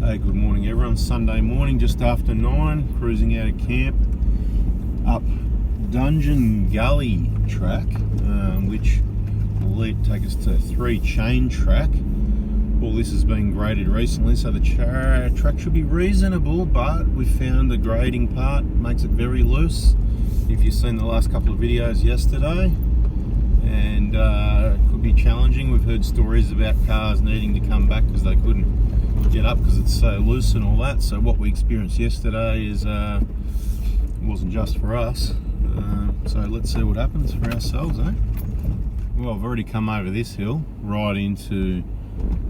Hey, good morning everyone. Sunday morning, just after 9, cruising out of camp up Dungeon Gully track, which will take us to 3 chain track. All this has been graded recently, so the track should be reasonable, but we found the grading part makes it very loose. If you've seen the last couple of videos yesterday, and it could be challenging. We've heard stories about cars needing to come back because they couldn't get up because it's so loose and all that. So what we experienced yesterday is wasn't just for us. So let's see what happens for ourselves, eh? Well, I've already come over this hill right into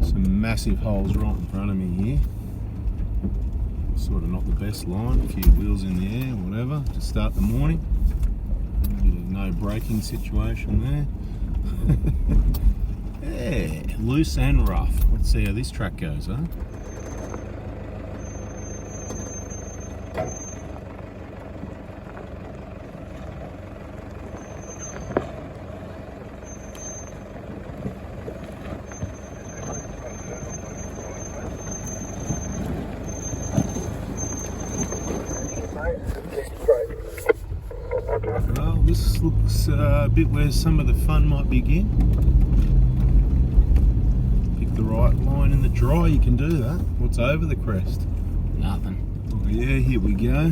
some massive holes right in front of me here. Sort of not the best line, a few wheels in the air, whatever, to start the morning. A bit of no braking situation there. Yeah, loose and rough. Let's see how this track goes, huh? Well, this looks a bit where some of the fun might begin. Pick the right line in the dry, you can do that. What's over the crest? Nothing. Oh yeah, here we go.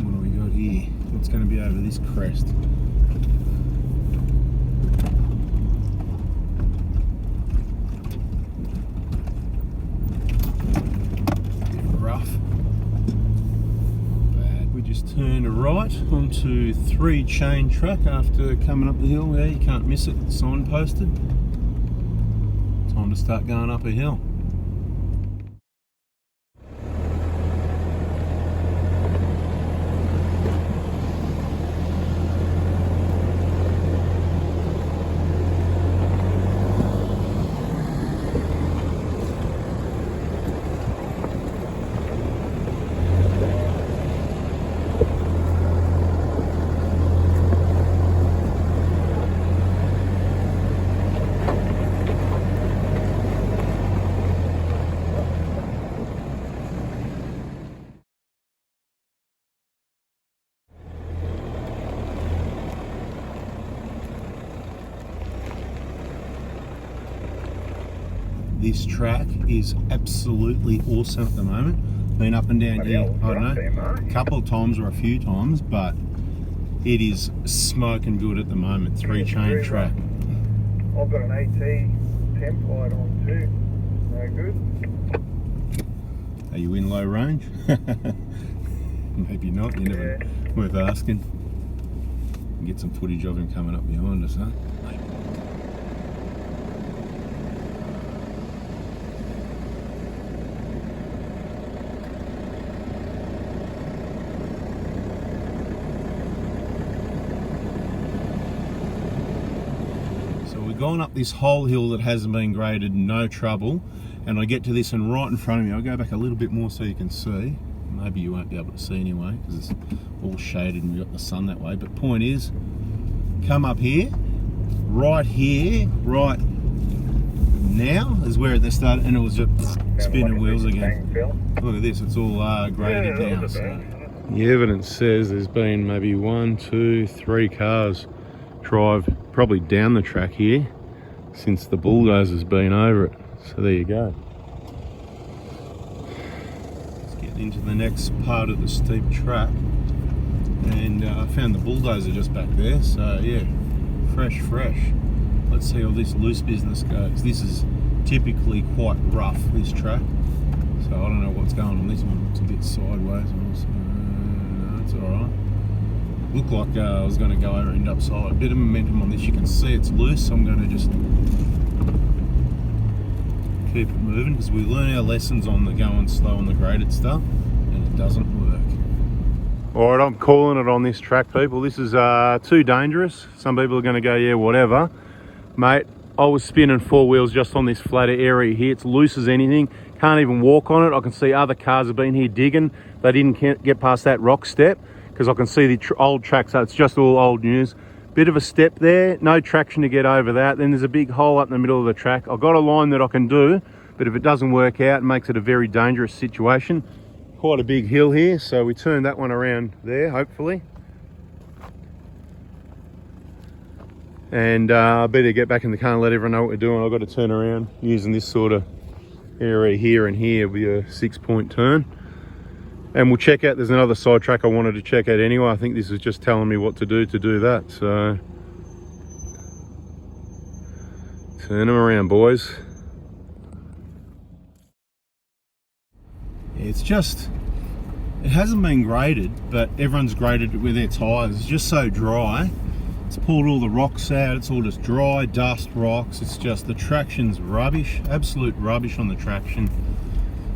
What do we got here? What's going to be over this crest? Bit rough. Turn right onto 3 chain track after coming up the hill. There, you can't miss it, signposted. Time to start going up a hill. This track is absolutely awesome at the moment. Been up and down here, I don't know, a couple of times or a few times, but it is smoking good at the moment. 3 chain track. I've got an AT template on too. No good. Are you in low range? Maybe not, you never, worth asking. Get some footage of him coming up behind us, huh? Gone up this whole hill that hasn't been graded, no trouble, and I get to this and right in front of me, I'll go back a little bit more so you can see. Maybe you won't be able to see anyway because it's all shaded and we've got the sun that way, but point is, come up here, right now is where they started, and it was just spinning wheels again. Look at this, it's all graded down. So. The evidence says there's been maybe 1, 2, 3 cars drive probably down the track here since the bulldozer's been over it. So there you go. Let's get into the next part of the steep track, and I found the bulldozer just back there, so yeah, fresh. Let's see how this loose business goes. This is typically quite rough, this track, so I don't know what's going on this one. It's a bit sideways. No, it's alright. Looked like I was going to go over and end up side. A bit of momentum on this. You can see it's loose, so I'm going to just keep it moving because we learn our lessons on the going slow on the graded stuff, and it doesn't work. Alright, I'm calling it on this track, people. This is too dangerous. Some people are going to go, yeah, whatever. Mate, I was spinning 4 wheels just on this flatter area here. It's loose as anything. Can't even walk on it. I can see other cars have been here digging. They didn't get past that rock step, because I can see the old track, so it's just all old news. Bit of a step there, no traction to get over that. Then there's a big hole up in the middle of the track. I've got a line that I can do But if it doesn't work out, it makes it a very dangerous situation. Quite a big hill here, so we turn that one around there, hopefully. And I better get back in the car and let everyone know what we're doing. I've got to turn around using this sort of area here and here with a 6-point turn. And we'll check out, there's another side track I wanted to check out anyway. I think this is just telling me what to do that. So turn them around, boys. It's just, it hasn't been graded, but everyone's graded it with their tyres. It's just so dry. It's pulled all the rocks out. It's all just dry, dust, rocks. It's just, the traction's rubbish, absolute rubbish on the traction.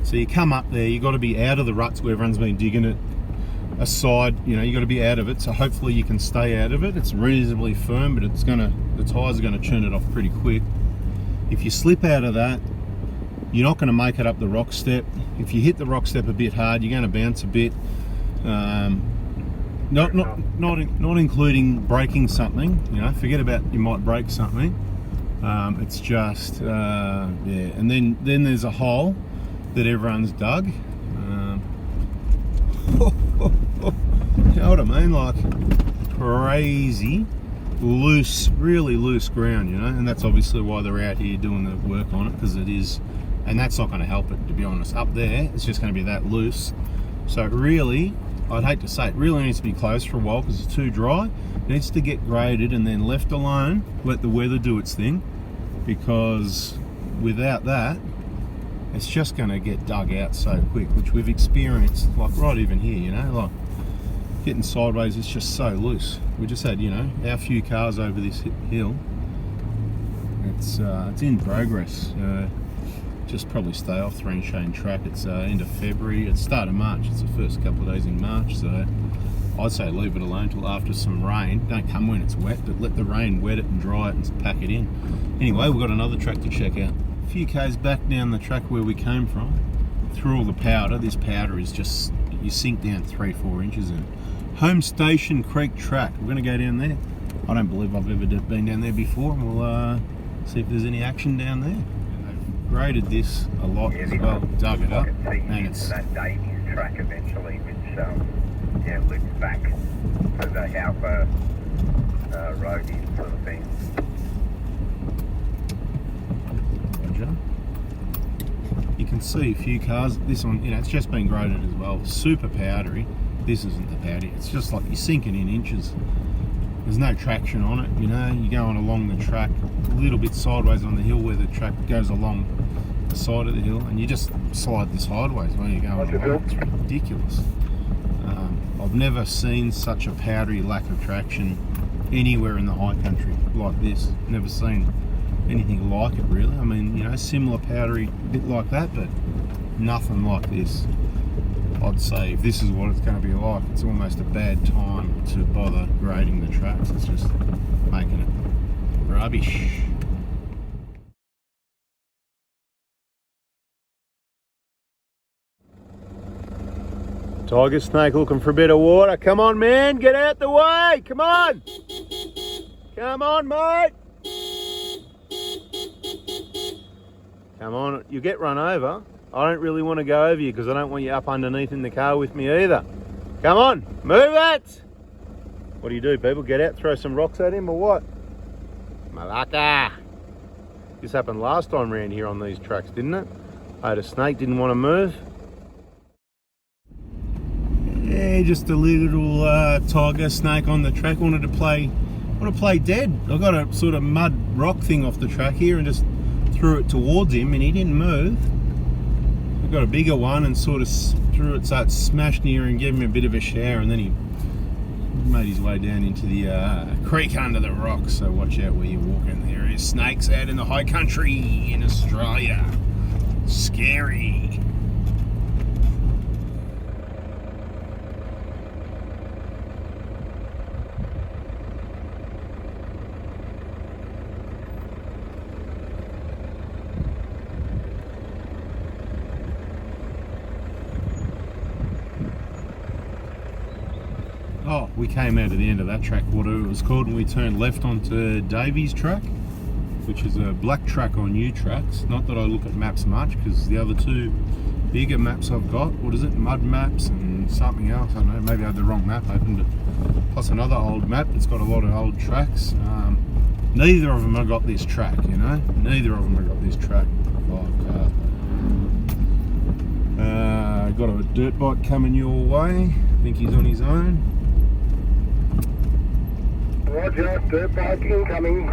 So you come up there, you got to be out of the ruts where everyone's been digging it. Aside, you know, you got to be out of it. So hopefully you can stay out of it. It's reasonably firm, but it's gonna, the tyres are gonna churn it off pretty quick. If you slip out of that, you're not going to make it up the rock step. If you hit the rock step a bit hard, you're going to bounce a bit. Not including breaking something. You know, forget about you might break something. It's just yeah. And then there's a hole that everyone's dug. You know what I mean? Like crazy loose, really loose ground. You know, and that's obviously why they're out here doing the work on it, because it is. And that's not going to help it, to be honest. Up there, it's just going to be that loose. So really, I'd hate to say it, really needs to be closed for a while because it's too dry. It needs to get graded and then left alone, let the weather do its thing, because without that, it's just going to get dug out so quick, which we've experienced, like right even here, you know, like getting sideways, it's just so loose. We just had, you know, our few cars over this hill. It's in progress. Just probably stay off Three Shane track. It's end of February, it's start of March, it's the first couple of days in March, so I'd say leave it alone till after some rain. Don't come when it's wet, but let the rain wet it and dry it and pack it in. Anyway, we've got another track to check out. A few k's back down the track where we came from, through all the powder. This powder is just, you sink down 3-4 inches in. Home Station Creek track, we're going to go down there. I don't believe I've ever been down there before, and we'll see if there's any action down there. Graded this a lot as well, dug it up, and it's that Davies track eventually, which yeah, loops back to the Halper roadies sort of thing. Roger. You can see a few cars. This one, you know, it's just been graded as well. Super powdery. This isn't the powdery. It's just like you're sinking in inches. There's no traction on it, you know. You're going along the track a little bit sideways on the hill where the track goes along the side of the hill, and you just slide this sideways while you're going along. It's ridiculous. I've never seen such a powdery lack of traction anywhere in the high country like this. Never seen anything like it, really. I mean, you know, similar powdery, bit like that, but nothing like this. I'd say if this is what it's going to be like, it's almost a bad time to bother grading the tracks. It's just making it rubbish. Tiger snake looking for a bit of water. Come on, man, get out the way. Come on. Come on, mate. Come on, you get run over. I don't really want to go over you because I don't want you up underneath in the car with me either. Come on, move it. What do you do, people? Get out, throw some rocks at him or what? Malaka. This happened last time around here on these tracks, didn't it? I had a snake, didn't want to move. Yeah, just a little tiger snake on the track. Want to play dead. I got a sort of mud rock thing off the track here and just threw it towards him, and he didn't move. I got a bigger one and sort of threw it so it smashed near and gave him a bit of a shower, and then he made his way down into the creek under the rocks. So watch out where you're walking. There is snakes out in the high country in Australia. Scary. Oh, we came out of the end of that track, whatever it was called, and we turned left onto Davies track. which is a black track on U tracks. Not that I look at maps much, because the other two bigger maps I've got, what is it, mud maps and something else, I don't know, maybe I had the wrong map open, but plus another old map that's got a lot of old tracks. Neither of them have got this track, you know, neither of them have got this track. Got a dirt bike coming your way. I think he's on his own. Roger, dirt bike incoming.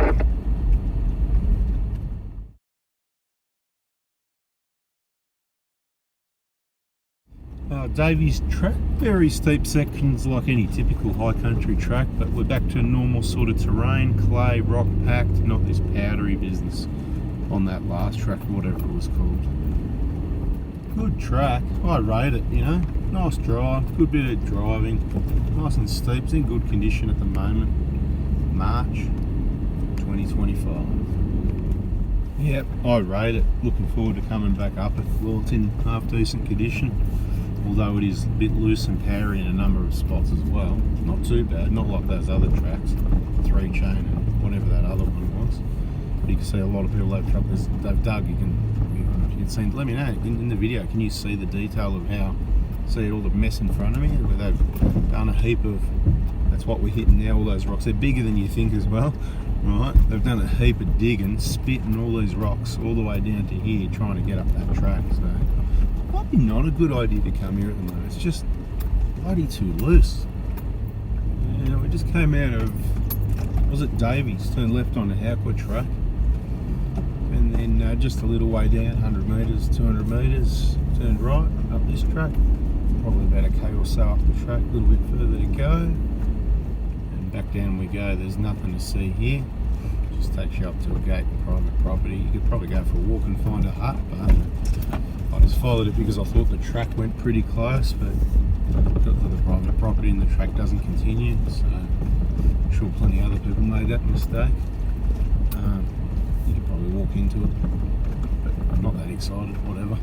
Davy's track, very steep sections like any typical high country track, but we're back to normal sort of terrain, clay, rock packed, not this powdery business on that last track, whatever it was called. Good track, I rate it, you know, nice drive, good bit of driving, nice and steep, it's in good condition at the moment, March 2025. Yep, I rate it, looking forward to coming back up it. Well, it's in half decent condition, although it is a bit loose and powdery in a number of spots as well. Not too bad, not like those other tracks, 3 chain and whatever that other one was. You can see a lot of people they've dug, you can see, let me know in the video, can you see the detail of how, see all the mess in front of me, where they've done a heap of, that's what we're hitting now, all those rocks, they're bigger than you think as well, right? They've done a heap of digging, spitting all these rocks all the way down to here, trying to get up that track, so might be not a good idea to come here at the moment. It's just bloody too loose. Yeah, we just came out of, was it Davies, turned left on the Haucoa track, and then just a little way down, 100 metres, 200 metres, turned right up this track, probably about a K or so up the track, a little bit further to go, and back down we go. There's nothing to see here, just takes you up to a gate of private property. You could probably go for a walk and find a hut, but I just followed it because I thought the track went pretty close, but got to the private property and the track doesn't continue, so I'm sure plenty of other people made that mistake. You could probably walk into it, but I'm not that excited, whatever.